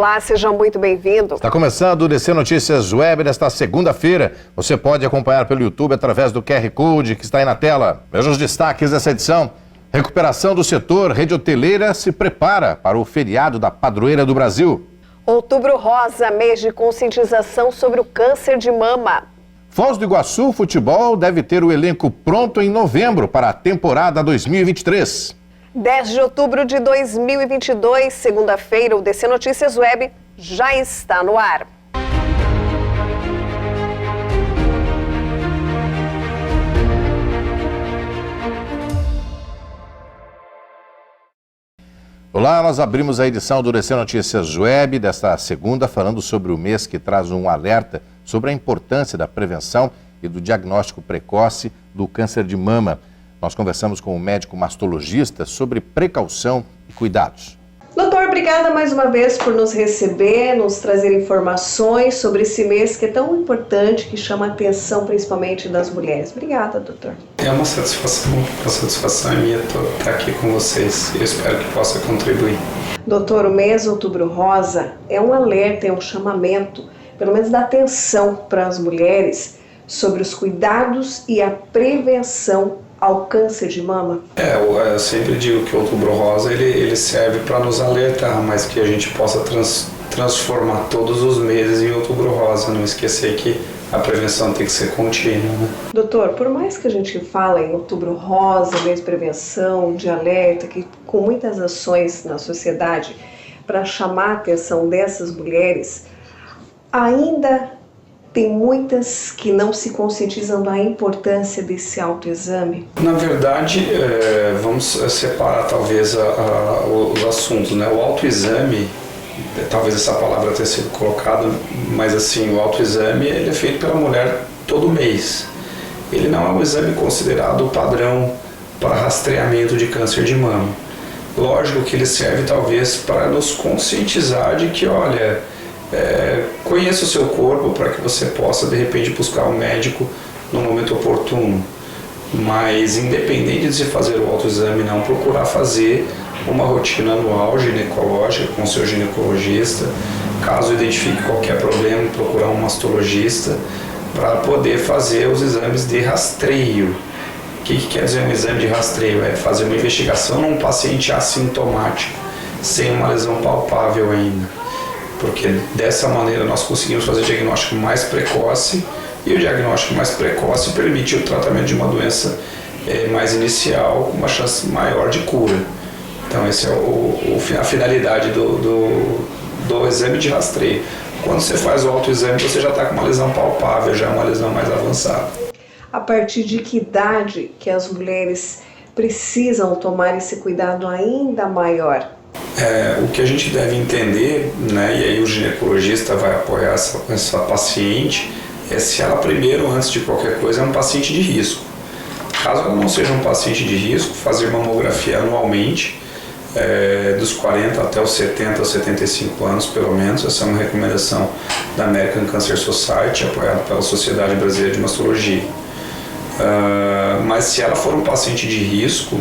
Olá, seja muito bem-vindo. Está começando o DC Notícias Web desta segunda-feira. Você pode acompanhar pelo YouTube através do QR Code que está aí na tela. Veja os destaques dessa edição. Recuperação do setor, rede hoteleira se prepara para o feriado da Padroeira do Brasil. Outubro Rosa, mês de conscientização sobre o câncer de mama. Foz do Iguaçu Futebol deve ter o elenco pronto em novembro para a temporada 2023. 10 de outubro de 2022, segunda-feira, o DC Notícias Web já está no ar. Olá, nós abrimos a edição do DC Notícias Web desta segunda falando sobre o mês que traz um alerta sobre a importância da prevenção e do diagnóstico precoce do câncer de mama. Nós conversamos com o médico mastologista sobre precaução e cuidados. Doutor, obrigada mais uma vez por nos receber, nos trazer informações sobre esse mês que é tão importante, que chama a atenção principalmente das mulheres. Obrigada, doutor. É uma satisfação minha estar aqui com vocês. Eu espero que possa contribuir. Doutor, o mês Outubro Rosa é um alerta, é um chamamento, pelo menos da atenção para as mulheres sobre os cuidados e a prevenção ao câncer de mama? Eu sempre digo que o Outubro Rosa ele serve para nos alertar, mas que a gente possa transformar todos os meses em Outubro Rosa, não esquecer que a prevenção tem que ser contínua. Né? Doutor, por mais que a gente fale em Outubro Rosa, mês de prevenção, de alerta, que com muitas ações na sociedade para chamar a atenção dessas mulheres, ainda tem muitas que não se conscientizam da importância desse autoexame? Na verdade, vamos separar talvez os assuntos, né? O autoexame, talvez essa palavra tenha sido colocada, mas assim, o autoexame ele é feito pela mulher todo mês. Ele não é um exame considerado padrão para rastreamento de câncer de mama. Lógico que ele serve talvez para nos conscientizar de que, olha, conheça o seu corpo para que você possa de repente buscar um médico no momento oportuno, mas independente de se fazer o autoexame, não procurar fazer uma rotina anual ginecológica com o seu ginecologista, caso identifique qualquer problema, procurar um mastologista para poder fazer os exames de rastreio. O que quer dizer um exame de rastreio? É fazer uma investigação num paciente assintomático, sem uma lesão palpável ainda. Porque dessa maneira nós conseguimos fazer diagnóstico mais precoce, e o diagnóstico mais precoce permite o tratamento de uma doença mais inicial, com uma chance maior de cura. Então essa é a finalidade do exame de rastreio. Quando você faz o autoexame, você já está com uma lesão palpável, já é uma lesão mais avançada. A partir de que idade que as mulheres precisam tomar esse cuidado ainda maior? O que a gente deve entender, né, e aí o ginecologista vai apoiar essa paciente, é se ela primeiro, antes de qualquer coisa, é um paciente de risco. Caso ela não seja um paciente de risco, fazer mamografia anualmente, dos 40 até os 70 ou 75 anos pelo menos. Essa é uma recomendação da American Cancer Society, apoiada pela Sociedade Brasileira de Mastologia. Mas se ela for um paciente de risco,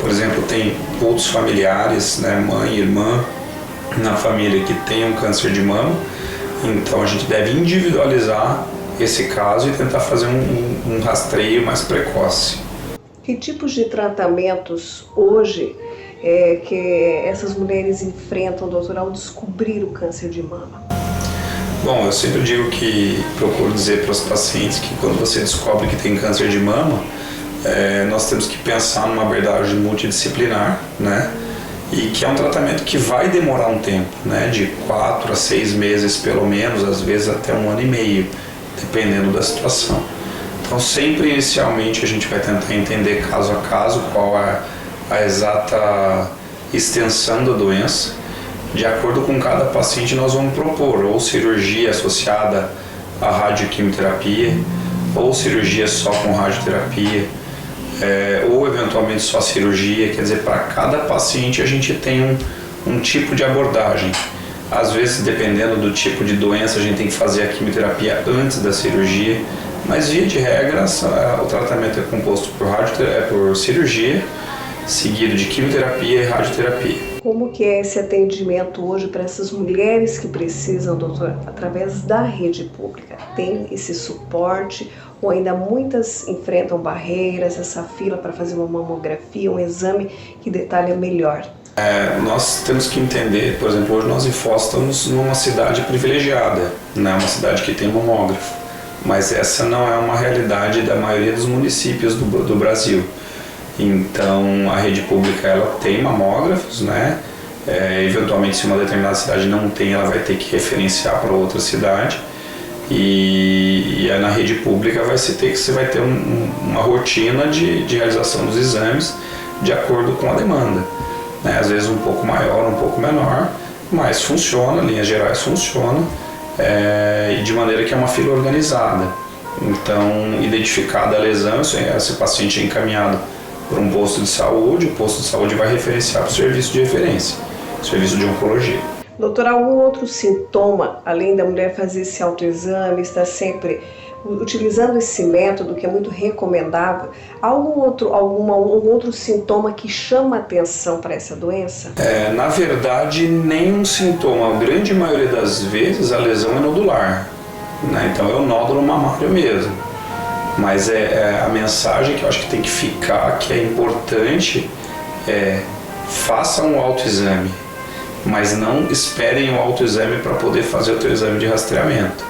por exemplo, tem outros familiares, né, mãe, irmã, na família que tem um câncer de mama, então a gente deve individualizar esse caso e tentar fazer um rastreio mais precoce. Que tipos de tratamentos hoje que essas mulheres enfrentam, doutor, ao descobrir o câncer de mama? Bom, eu sempre digo que procuro dizer para os pacientes que quando você descobre que tem câncer de mama, nós temos que pensar numa abordagem multidisciplinar, né? E que é um tratamento que vai demorar um tempo, né? De 4 a 6 meses pelo menos, às vezes até 1 ano e meio, dependendo da situação. Então sempre inicialmente a gente vai tentar entender caso a caso qual é a exata extensão da doença. De acordo com cada paciente nós vamos propor ou cirurgia associada à radioquimioterapia, ou cirurgia só com radioterapia, ou eventualmente só cirurgia. Quer dizer, para cada paciente a gente tem um tipo de abordagem. Às vezes, dependendo do tipo de doença, a gente tem que fazer a quimioterapia antes da cirurgia, mas via de regra o tratamento é composto por cirurgia seguido de quimioterapia e radioterapia. Como que é esse atendimento hoje para essas mulheres que precisam, doutor, através da rede pública? Tem esse suporte ou ainda muitas enfrentam barreiras, essa fila para fazer uma mamografia, um exame que detalha melhor? Nós temos que entender, por exemplo, hoje nós em Foz estamos numa cidade privilegiada, né? Uma cidade que tem mamógrafo, mas essa não é uma realidade da maioria dos municípios do Brasil. Então a rede pública ela tem mamógrafos, né? Eventualmente se uma determinada cidade não tem, ela vai ter que referenciar para outra cidade e na rede pública você vai ter uma rotina de realização dos exames de acordo com a demanda, né? Às vezes um pouco maior, um pouco menor, mas funciona, em linhas gerais funciona, e de maneira que é uma fila organizada. Então, identificada a lesão, esse paciente é encaminhado para um posto de saúde, o posto de saúde vai referenciar para o serviço de referência, serviço de oncologia. Doutor, algum outro sintoma, além da mulher fazer esse autoexame, estar sempre utilizando esse método que é muito recomendável, algum outro sintoma que chama atenção para essa doença? Na verdade, nenhum sintoma. A grande maioria das vezes a lesão é nodular, né? Então é o nódulo mamário mesmo. Mas a mensagem que eu acho que tem que ficar, que é importante, façam um autoexame, mas não esperem o autoexame para poder fazer o teu exame de rastreamento,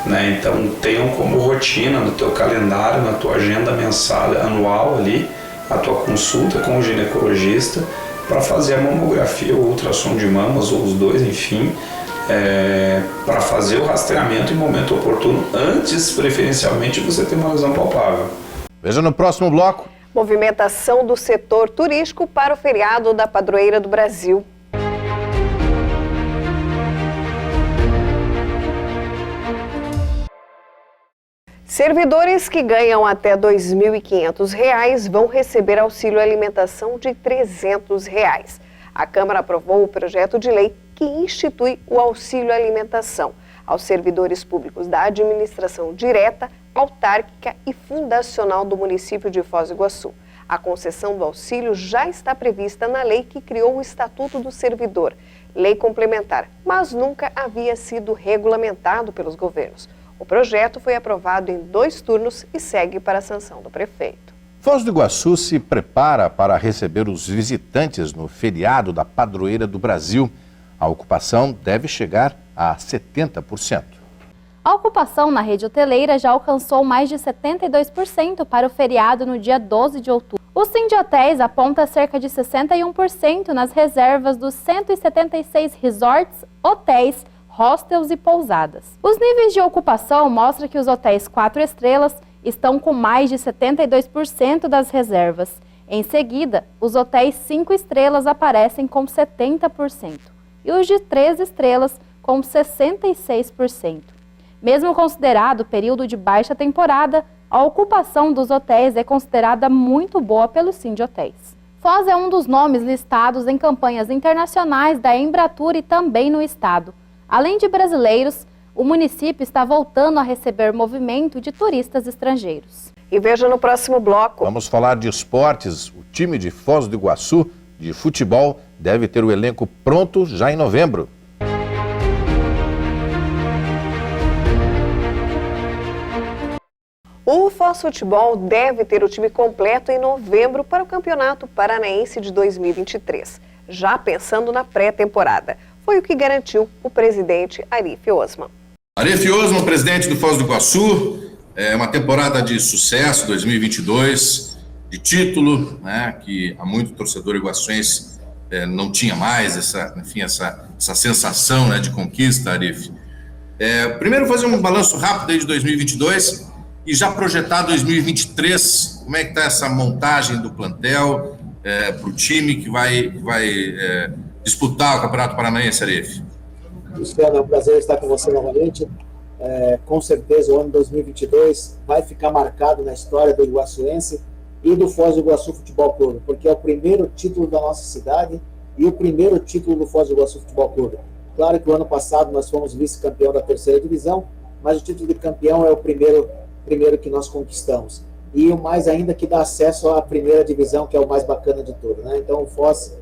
né? Então tenham como rotina no teu calendário, na tua agenda mensal, anual ali, a tua consulta com o ginecologista para fazer a mamografia ou ultrassom de mamas, ou os dois, enfim, para fazer o rastreamento em momento oportuno, antes, preferencialmente, de você ter uma lesão palpável. Veja no próximo bloco. Movimentação do setor turístico para o feriado da Padroeira do Brasil. Servidores que ganham até R$ 2.500 vão receber auxílio alimentação de R$ 300. A Câmara aprovou o projeto de lei que institui o auxílio alimentação aos servidores públicos da administração direta, autárquica e fundacional do município de Foz do Iguaçu. A concessão do auxílio já está prevista na lei que criou o Estatuto do Servidor, lei complementar, mas nunca havia sido regulamentado pelos governos. O projeto foi aprovado em 2 turnos e segue para a sanção do prefeito. Foz do Iguaçu se prepara para receber os visitantes no feriado da Padroeira do Brasil. A ocupação deve chegar a 70%. A ocupação na rede hoteleira já alcançou mais de 72% para o feriado no dia 12 de outubro. O Sindhotéis aponta cerca de 61% nas reservas dos 176 resorts, hotéis, hostels e pousadas. Os níveis de ocupação mostram que os hotéis 4 estrelas estão com mais de 72% das reservas. Em seguida, os hotéis 5 estrelas aparecem com 70% e os de 3 estrelas com 66%. Mesmo considerado período de baixa temporada, a ocupação dos hotéis é considerada muito boa pelos Sindhotéis. Foz é um dos nomes listados em campanhas internacionais da Embratur e também no estado. Além de brasileiros, o município está voltando a receber movimento de turistas estrangeiros. E veja no próximo bloco. Vamos falar de esportes. O time de Foz do Iguaçu, de futebol, deve ter o elenco pronto já em novembro. O Foz Futebol deve ter o time completo em novembro para o Campeonato Paranaense de 2023, já pensando na pré-temporada. Foi o que garantiu o presidente Arif Osman. Arif Osman, presidente do Foz do Iguaçu, uma temporada de sucesso, 2022, de título, né, que há muito torcedor iguaçuense não tinha mais essa sensação, né, de conquista, Arif. Primeiro fazer um balanço rápido aí de 2022 e já projetar 2023, como é que está essa montagem do plantel para o time que vai disputar o Campeonato Paranaense, Arif? Luciano, é um prazer estar com você novamente. Com certeza o ano 2022 vai ficar marcado na história do iguaçuense e do Foz do Iguaçu Futebol Clube, porque é o primeiro título da nossa cidade e o primeiro título do Foz do Iguaçu Futebol Clube. Claro que o ano passado nós fomos vice-campeão da 3ª divisão, mas o título de campeão é o primeiro que nós conquistamos. e o mais ainda que dá acesso à primeira divisão, que é o mais bacana de tudo, né? Então o Foz,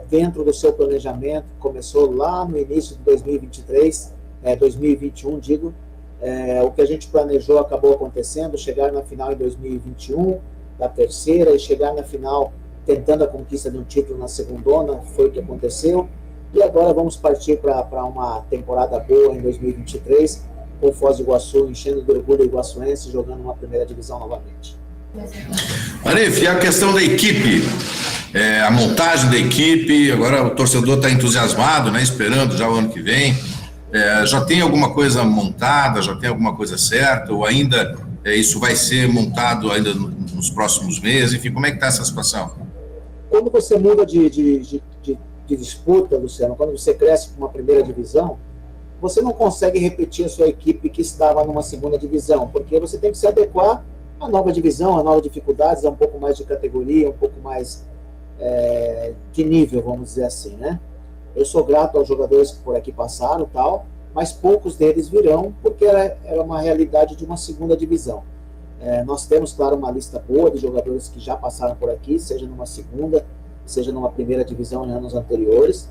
dentro do seu planejamento, começou lá no início de 2023, 2021 digo, o que a gente planejou acabou acontecendo, chegar na final em 2021, da terceira, e chegar na final tentando a conquista de um título na segundona, foi o que aconteceu, e agora vamos partir para uma temporada boa em 2023, com o Foz do Iguaçu enchendo de orgulho o iguaçuense, jogando uma primeira divisão novamente. Arif, e a questão da equipe, a montagem da equipe, agora o torcedor está entusiasmado, né, esperando já o ano que vem, já tem alguma coisa montada, já tem alguma coisa certa, ou ainda isso vai ser montado ainda nos próximos meses, enfim, como é que está essa situação? Quando você muda de disputa, Luciano, quando você cresce para uma primeira divisão, você não consegue repetir a sua equipe que estava numa segunda divisão, porque você tem que se adequar à nova divisão, a novas dificuldades, a um pouco mais de categoria, um pouco mais de nível, vamos dizer assim, né? Eu sou grato aos jogadores que por aqui passaram, tal, mas poucos deles virão, porque era uma realidade de uma segunda divisão. Nós temos, claro, uma lista boa de jogadores que já passaram por aqui, seja numa segunda, seja numa primeira divisão em anos anteriores.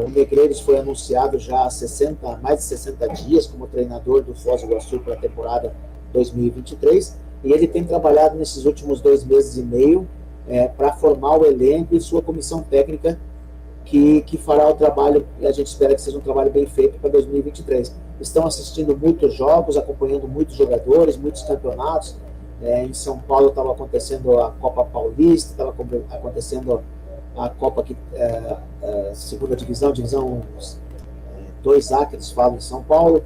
O Negreiros foi anunciado já há mais de 60 dias como treinador do Foz do Iguaçu para a temporada 2023, e ele tem trabalhado nesses últimos 2 meses e meio para formar o elenco e sua comissão técnica que fará o trabalho, e a gente espera que seja um trabalho bem feito para 2023. Estão assistindo muitos jogos, acompanhando muitos jogadores, muitos campeonatos. Em São Paulo estava acontecendo a Copa Paulista, estava acontecendo a Copa segunda divisão 2A, que eles falam em São Paulo.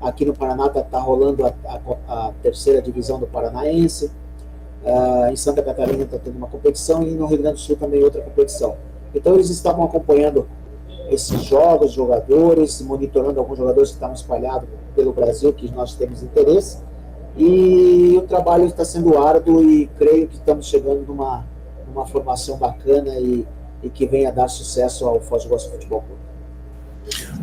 Aqui no Paraná está rolando a terceira divisão do Paranaense. Em Santa Catarina está tendo uma competição, e no Rio Grande do Sul também outra competição. Então eles estavam acompanhando esses jogos, jogadores, monitorando alguns jogadores que estavam espalhados pelo Brasil, que nós temos interesse, e o trabalho está sendo árduo, e creio que estamos chegando numa formação bacana e que venha dar sucesso ao Foz do Iguaçu Futebol Clube.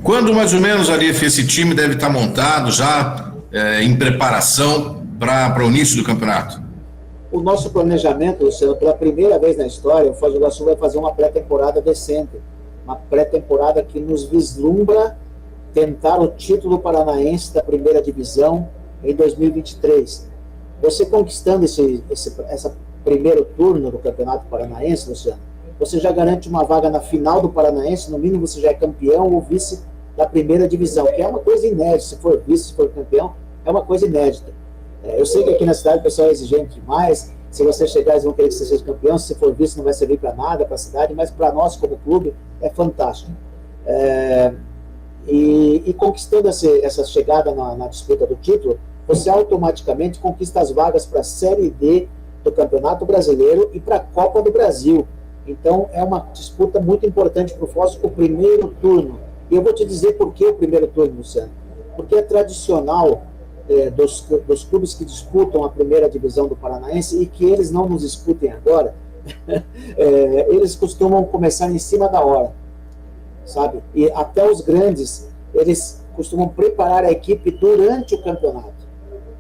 Quando mais ou menos, Arif, esse time deve estar montado já em preparação para o início do campeonato? O nosso planejamento, Luciano, pela primeira vez na história, o Foz do Iguaçu vai fazer uma pré-temporada decente, uma pré-temporada que nos vislumbra tentar o título paranaense da primeira divisão em 2023. Você conquistando esse primeiro turno do Campeonato Paranaense, Luciano, você já garante uma vaga na final do Paranaense, no mínimo você já é campeão ou vice da primeira divisão, que é uma coisa inédita. Se for vice, se for campeão, é uma coisa inédita. Eu sei que aqui na cidade o pessoal é exigente demais, se você chegar eles vão querer que você seja campeão, se for vice não vai servir para nada, para a cidade, mas para nós como clube é fantástico. E conquistando essa chegada na disputa do título, você automaticamente conquista as vagas para a Série D do Campeonato Brasileiro e para a Copa do Brasil. Então é uma disputa muito importante para o Foz, o primeiro turno. E eu vou te dizer por que o primeiro turno, Luciano. Porque é tradicional dos clubes que disputam a primeira divisão do Paranaense, e que eles não nos escutem agora, eles costumam começar em cima da hora, sabe? E até os grandes, eles costumam preparar a equipe durante o campeonato,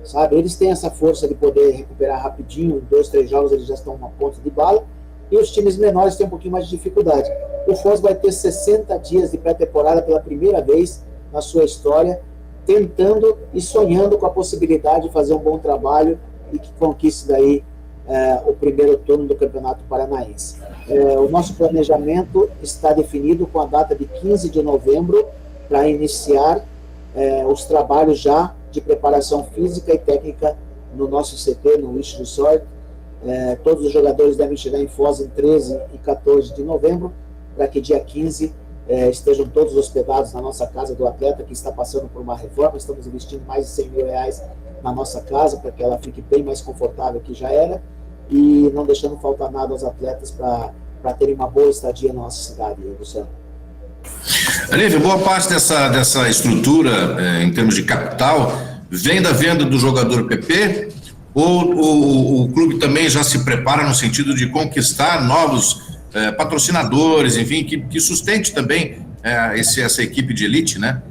sabe? Eles têm essa força de poder recuperar rapidinho, 2, 3 jogos eles já estão uma ponta de bala, e os times menores têm um pouquinho mais de dificuldade. O Foz vai ter 60 dias de pré-temporada pela primeira vez na sua história, tentando e sonhando com a possibilidade de fazer um bom trabalho e que conquiste daí o primeiro turno do Campeonato Paranaense. O nosso planejamento está definido com a data de 15 de novembro para iniciar os trabalhos já de preparação física e técnica no nosso CT, no Wish Resort. Todos os jogadores devem chegar em Foz em 13 e 14 de novembro, para que dia 15 estejam todos hospedados na nossa casa do atleta, que está passando por uma reforma. Estamos investindo mais de R$100 mil na nossa casa, para que ela fique bem mais confortável que já era, e não deixando faltar nada aos atletas para terem uma boa estadia na nossa cidade, Luciano. Arif, boa parte dessa estrutura, em termos de capital, vem da venda do jogador PP, ou o clube também já se prepara no sentido de conquistar novos patrocinadores, enfim, que sustente também essa equipe de elite, né?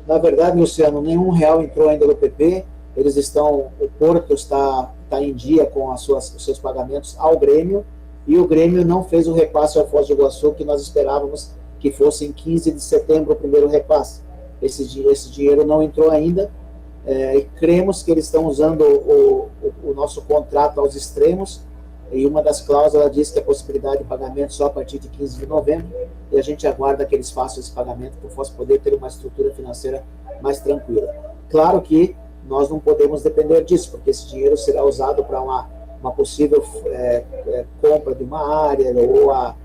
Na verdade, Luciano, nenhum real entrou ainda no PP. O Porto está em dia com os seus pagamentos ao Grêmio, e o Grêmio não fez o repasse ao Foz do Iguaçu, que nós esperávamos que fosse em 15 de setembro o primeiro repasse. Esse dinheiro não entrou ainda, e cremos que eles estão usando o nosso contrato aos extremos, e uma das cláusulas diz que a possibilidade de pagamento só a partir de 15 de novembro, e a gente aguarda que eles façam esse pagamento para o Foz poder ter uma estrutura financeira mais tranquila. Claro que nós não podemos depender disso, porque esse dinheiro será usado para uma possível compra de uma área, ou a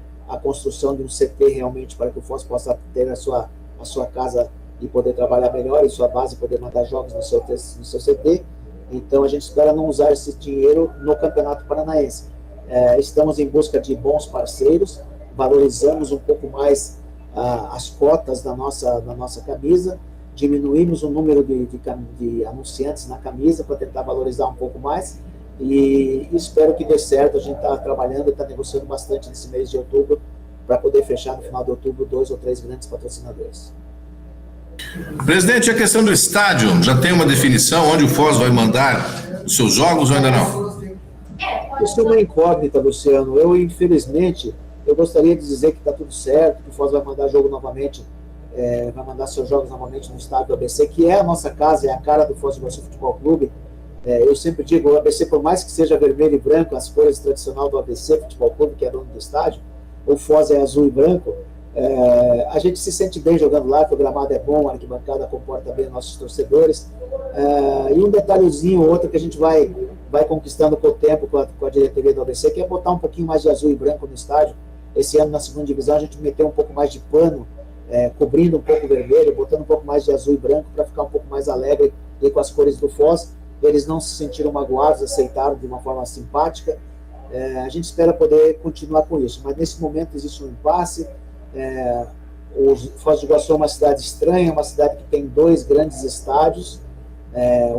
construção de um CT realmente, para que o Foz possa ter a sua casa e poder trabalhar melhor, e sua base poder mandar jogos no seu CT. Então a gente espera não usar esse dinheiro no Campeonato Paranaense. Estamos em busca de bons parceiros, valorizamos um pouco mais as cotas da nossa camisa, diminuímos o número de anunciantes na camisa para tentar valorizar um pouco mais, e espero que dê certo. A gente está trabalhando, está negociando bastante nesse mês de outubro, para poder fechar no final de outubro 2 ou 3 grandes patrocinadores. Presidente, a questão do estádio, já tem uma definição onde o Foz vai mandar os seus jogos ou ainda não? Isso é uma incógnita, Luciano. Infelizmente, eu gostaria de dizer que está tudo certo, que o Foz vai mandar jogo novamente, vai mandar seus jogos novamente no estádio do ABC, que é a nossa casa, é a cara do Foz do Iguaçu Futebol Clube. Eu sempre digo, o ABC, por mais que seja vermelho e branco, as cores tradicionais do ABC Futebol Clube, que é dono do estádio, o Foz é azul e branco, a gente se sente bem jogando lá, que o gramado é bom, a arquibancada comporta bem nossos torcedores, e um detalhezinho ou outro que a gente vai conquistando com o tempo, com a diretoria do ABC, que é botar um pouquinho mais de azul e branco no estádio. Esse ano, na segunda divisão, a gente meteu um pouco mais de pano, cobrindo um pouco o vermelho, botando um pouco mais de azul e branco, para ficar um pouco mais alegre e com as cores do Foz. Eles não se sentiram magoados, aceitaram de uma forma simpática. A gente espera poder continuar com isso, mas nesse momento existe um impasse. O Foz do Iguaçu é uma cidade estranha, uma cidade que tem 2 grandes estádios,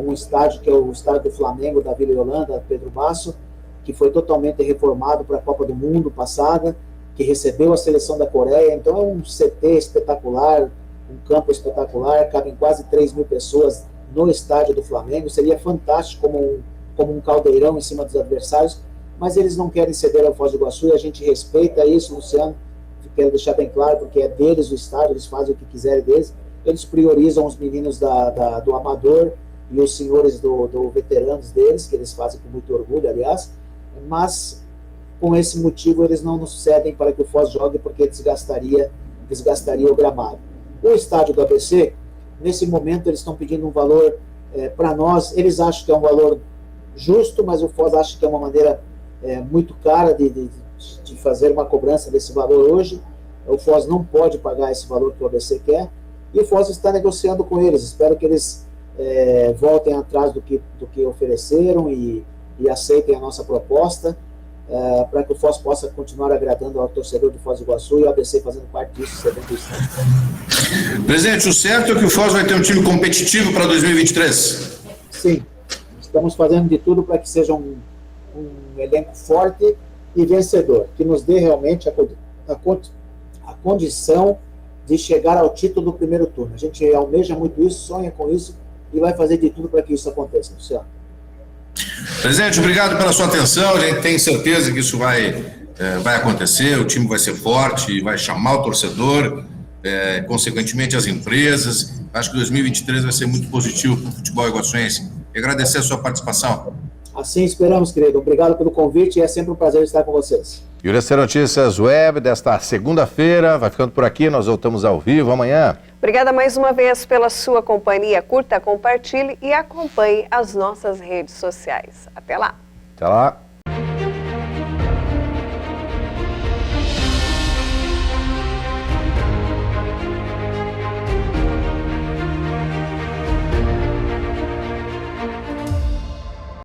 um estádio que é o estádio do Flamengo, da Vila Yolanda, Pedro Basso, que foi totalmente reformado para a Copa do Mundo passada, que recebeu a seleção da Coreia. Então é um CT espetacular, um campo espetacular, cabem quase 3 mil pessoas no estádio do Flamengo. Seria fantástico como um caldeirão em cima dos adversários, mas eles não querem ceder ao Foz do Iguaçu, e a gente respeita isso, Luciano. Quero deixar bem claro, porque é deles o estádio, eles fazem o que quiserem deles. Eles priorizam os meninos do Amador e os senhores do veteranos deles, que eles fazem com muito orgulho, aliás, mas com esse motivo eles não nos cedem para que o Foz jogue, porque desgastaria o gramado. O estádio do ABC, nesse momento, eles estão pedindo um valor para nós, eles acham que é um valor justo, mas o Foz acha que é uma maneira muito cara de fazer uma cobrança desse valor hoje. O Foz não pode pagar esse valor que o ABC quer, e o Foz está negociando com eles. Espero que eles voltem atrás do que ofereceram e aceitem a nossa proposta, para que o Foz possa continuar agradando ao torcedor do Foz do Iguaçu, e o ABC fazendo parte disso. 77. Presidente, o certo é que o Foz vai ter um time competitivo para 2023? Sim, estamos fazendo de tudo para que seja um elenco forte e vencedor, que nos dê realmente a condição de chegar ao título do primeiro turno. A gente almeja muito isso, sonha com isso, e vai fazer de tudo para que isso aconteça, Luciano. Presidente, obrigado pela sua atenção. A gente tem certeza que isso vai acontecer, o time vai ser forte, vai chamar o torcedor, consequentemente as empresas. Acho que 2023 vai ser muito positivo para o futebol iguaçuense. E agradecer a sua participação. Assim esperamos, querido. Obrigado pelo convite, e é sempre um prazer estar com vocês. E o URC Notícias Web desta segunda-feira vai ficando por aqui. Nós voltamos ao vivo amanhã. Obrigada mais uma vez pela sua companhia. Curta, compartilhe e acompanhe as nossas redes sociais. Até lá. Até lá.